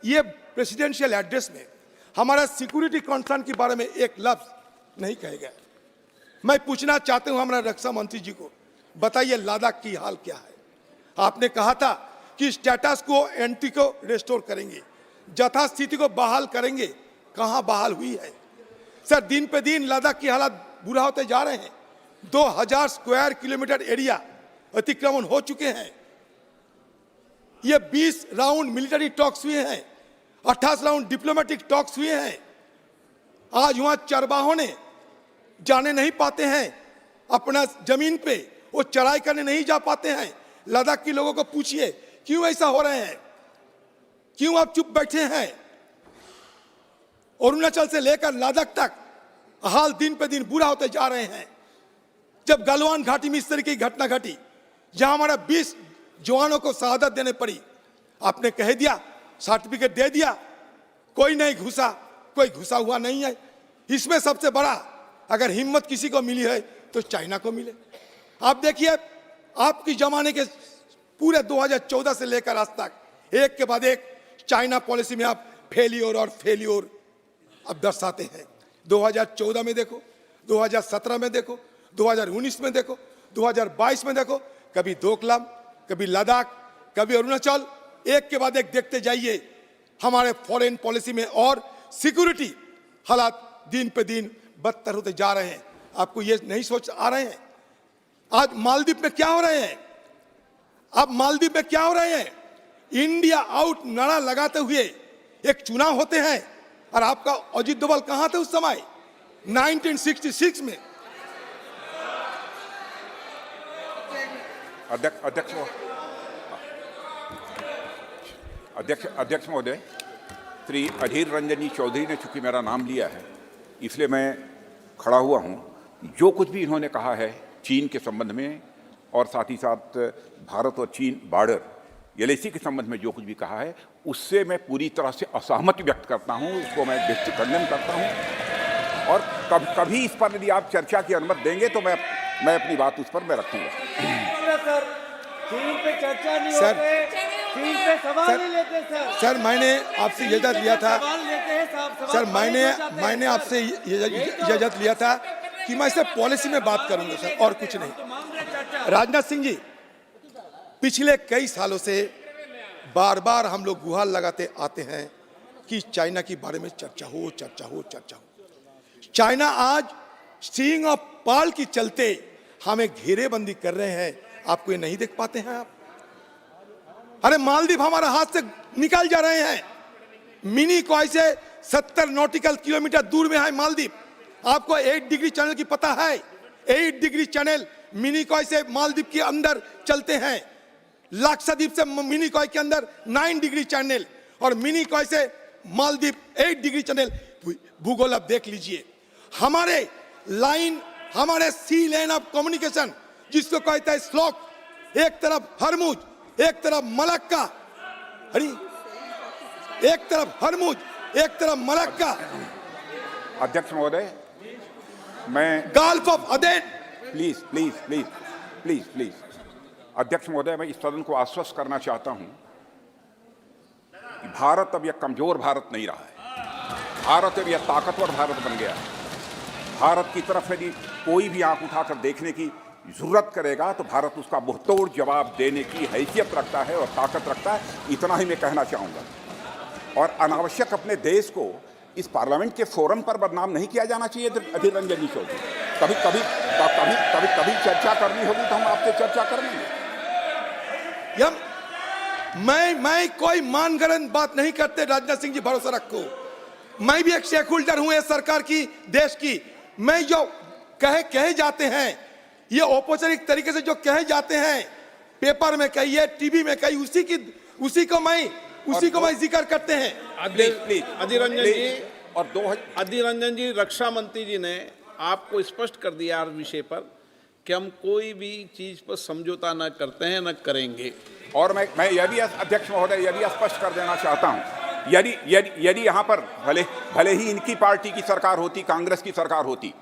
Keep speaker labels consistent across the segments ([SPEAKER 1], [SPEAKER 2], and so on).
[SPEAKER 1] ये presidential address में हमारा सिक्योरिटी कंसर्न के बारे में एक लफ्ज नहीं कहे गए। मैं पूछना चाहता हूं हमारा रक्षा मंत्री जी को, बताइए लद्दाख की हाल क्या है? आपने कहा था कि स्टेटस को एंटी को रेस्टोर करेंगे, यथास्थिति को बहाल करेंगे, कहां बहाल हुई है? सर, दिन पे दिन लद्दाख की हालत बुरा होते जा रहे हैं। 2000 स्क्वायर किलोमीटर एरिया अतिक्रमण हो चुके हैं। ये 20 राउंड मिलिट्री टॉक्स हुए हैं, 28 राउंड डिप्लोमेटिक टॉक्स हुए हैं। आज वहां चरवाहों ने जाने नहीं पाते हैं अपना जमीन पे, वो चराई करने नहीं जा पाते हैं। लद्दाख के लोगों को पूछिए क्यों ऐसा हो रहे हैं, क्यों आप चुप बैठे हैं? अरुणाचल से लेकर लद्दाख तक हाल दिन पे दिन बुरा होते जा रहे हैं। जब गलवान घाटी में इस तरह की घटना घटी, जहां हमारा 20 जवानों को शहादत देने पड़ी, आपने कह दिया, सर्टिफिकेट दे दिया, कोई नहीं घुसा, कोई घुसा हुआ नहीं है। इसमें सबसे बड़ा अगर हिम्मत किसी को मिली है तो चाइना को मिले। आप देखिए, आपकी जमाने के पूरे 2014 से लेकर आज तक एक के बाद एक चाइना पॉलिसी में आप फेलियर और फेलियर अब दर्शाते हैं। 2014 में देखो, 2017 में देखो, 2019 में देखो, 2022 में देखो, कभी डोकलाम, कभी लद्दाख, कभी अरुणाचल, एक के बाद एक देखते जाइए। हमारे फॉरेन पॉलिसी में और सिक्योरिटी हालात दिन पे दिन बदतर होते जा रहे हैं। आपको ये नहीं सोच आ रहे हैं? आज मालदीव में क्या हो रहे हैं? अब मालदीव में क्या हो रहे हैं? इंडिया आउट नारा लगाते हुए एक चुनाव होते हैं, और आपका अजित डोभाल कहां थे उस समय 1966 में?
[SPEAKER 2] अध्यक्ष महोदय, श्री अधीर रंजन जी चौधरी ने चूंकि मेरा नाम लिया है इसलिए मैं खड़ा हुआ हूं। जो कुछ भी इन्होंने कहा है चीन के संबंध में और साथ ही साथ भारत और चीन बॉर्डर एलएसी के संबंध में जो कुछ भी कहा है, उससे मैं पूरी तरह से असहमति व्यक्त करता हूं, उसको मैं खंडन करता हूं। और कभी इस पर यदि आप चर्चा की अनुमति देंगे तो मैं अपनी बात उस पर मैं रखूंगा।
[SPEAKER 3] चीन पे चर्चा नहीं होते, चीन पे सवाल नहीं लेते सर।
[SPEAKER 1] सर, मैंने आपसे इजाजत लिया था सर, मैंने आपसे इजाजत लिया था कि मैं इसे पॉलिसी में बात करूंगा सर, और कुछ नहीं। राजनाथ सिंह जी, पिछले कई सालों से बार बार हम लोग गुहार लगाते आते हैं कि चाइना के बारे में चर्चा हो, चर्चा हो, चर्चा हो। चाइना आज सींग और पाल के चलते हमें घेरेबंदी कर रहे हैं। आपको ये नहीं देख पाते हैं आप? अरे मालदीव हमारा हाथ से निकल जा रहे हैं। मिनी कॉय से 70 नॉटिकल किलोमीटर दूर में है मालदीव। आपको 8 डिग्री चैनल की पता है? 8 डिग्री चैनल मिनी कॉय से मालदीव के अंदर चलते हैं। लक्षद्वीप से मिनी कॉय के अंदर 9 डिग्री चैनल, और मिनी कॉय से मालदीव 8 डिग्री चैनल। भूगोल अब देख लीजिए। हमारे लाइन, हमारे सी लेन ऑफ कम्युनिकेशन जिसको कहता है स्लोक, एक तरफ हरमुज, एक तरफ मलक्का, अरे एक तरफ हरमुज, एक तरफ मलक्का।
[SPEAKER 2] अध्यक्ष महोदय, मैं
[SPEAKER 1] Gulf of Aden.
[SPEAKER 2] Please please please please please अध्यक्ष महोदय, मैं इस सदन को आश्वस्त करना चाहता हूं कि भारत अब यह कमजोर भारत नहीं रहा है। भारत अब यह ताकतवर भारत बन गया है। भारत की तरफ यदि कोई भी आंख उठाकर देखने की जरूरत करेगा तो भारत उसका मुंहतोड़ जवाब देने की हैसियत रखता है और ताकत रखता है। इतना ही मैं कहना चाहूँगा। और अनावश्यक अपने देश को इस पार्लियामेंट के फोरम पर बदनाम नहीं किया जाना चाहिए। अधीर रंजन जी चौधरी, कभी कभी कभी कभी कभी चर्चा करनी होगी तो हम आपसे चर्चा कर लेंगे।
[SPEAKER 1] मैं कोई मानगढ़ंत बात नहीं करते। राजनाथ सिंह जी, भरोसा रखो, मैं भी एक शेक होल्डर हूं इस सरकार की, देश की। मैं जो कहे जाते हैं, ये औपचारिक तरीके से जो कहे जाते हैं, पेपर में कहिए, टीवी में कहिए, उसी को मैं जिक्र करते हैं।
[SPEAKER 3] अधीर रंजन जी, रक्षा मंत्री जी ने आपको स्पष्ट कर दिया इस विषय पर कि हम कोई भी चीज पर समझौता न करते हैं, न करेंगे।
[SPEAKER 2] और मैं यह भी अध्यक्ष महोदय यह भी स्पष्ट कर देना चाहता हूं, यदि यहाँ पर भले ही इनकी पार्टी की सरकार होती, कांग्रेस की सरकार होती,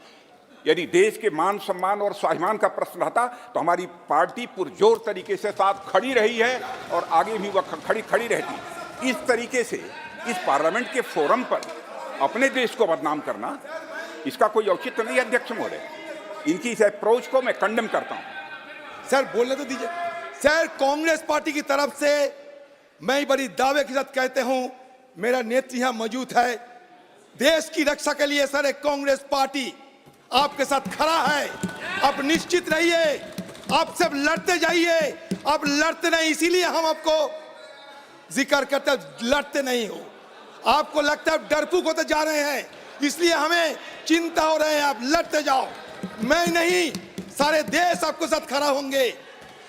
[SPEAKER 2] यदि देश के मान सम्मान और स्वाभिमान का प्रश्न रहता तो हमारी पार्टी पुरजोर तरीके से साथ खड़ी रही है और आगे भी वह खड़ी रहती। इस तरीके से इस पार्लियामेंट के फोरम पर अपने देश को बदनाम करना, इसका कोई औचित्य नहीं है अध्यक्ष महोदय। इनकी इस अप्रोच को मैं कंडेम करता हूं।
[SPEAKER 1] सर बोलने तो दीजिए। सर कांग्रेस पार्टी की तरफ से मैं बड़ी दावे के साथ कहते हूं, मेरा नेत्री यहां मौजूद है, देश की रक्षा के लिए सर एक कांग्रेस पार्टी आपके साथ खड़ा है। आप निश्चित रहिए, आप सब लड़ते जाइए। आप लड़ते नहीं, इसीलिए हम आपको जिक्र करते हैं, लड़ते नहीं हो। आपको लगता है डरपोक होते जा रहे हैं, इसलिए हमें चिंता हो रहे हैं। आप लड़ते जाओ, मैं नहीं, सारे देश आपके साथ खड़ा होंगे।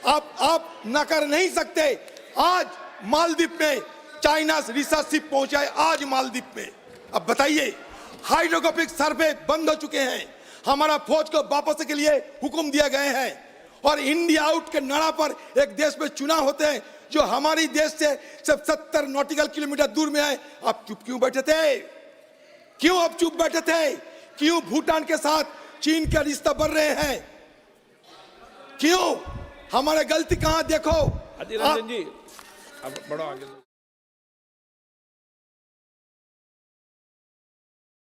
[SPEAKER 1] आप नकार नहीं सकते। आज मालदीव में चाइना रिसर्च शिप पहुंचा है, आज मालदीव में। अब बताइए, हाइड्रोग्राफिक सर्वे बंद हो चुके हैं, हमारा फौज को वापस के लिए हुक्म दिया गए हैं, और इंडिया आउट के नारा पर एक देश में चुनाव होते हैं जो हमारी देश से सिर्फ 70 नॉटिकल किलोमीटर दूर में है। आप चुप क्यों बैठे थे? क्यों आप चुप बैठे थे? क्यों भूटान के साथ चीन का रिश्ता बढ़ रहे हैं? क्यों? हमारे गलती कहां? देखो
[SPEAKER 3] अधीर रंजन जी, अब बढ़ो आगे।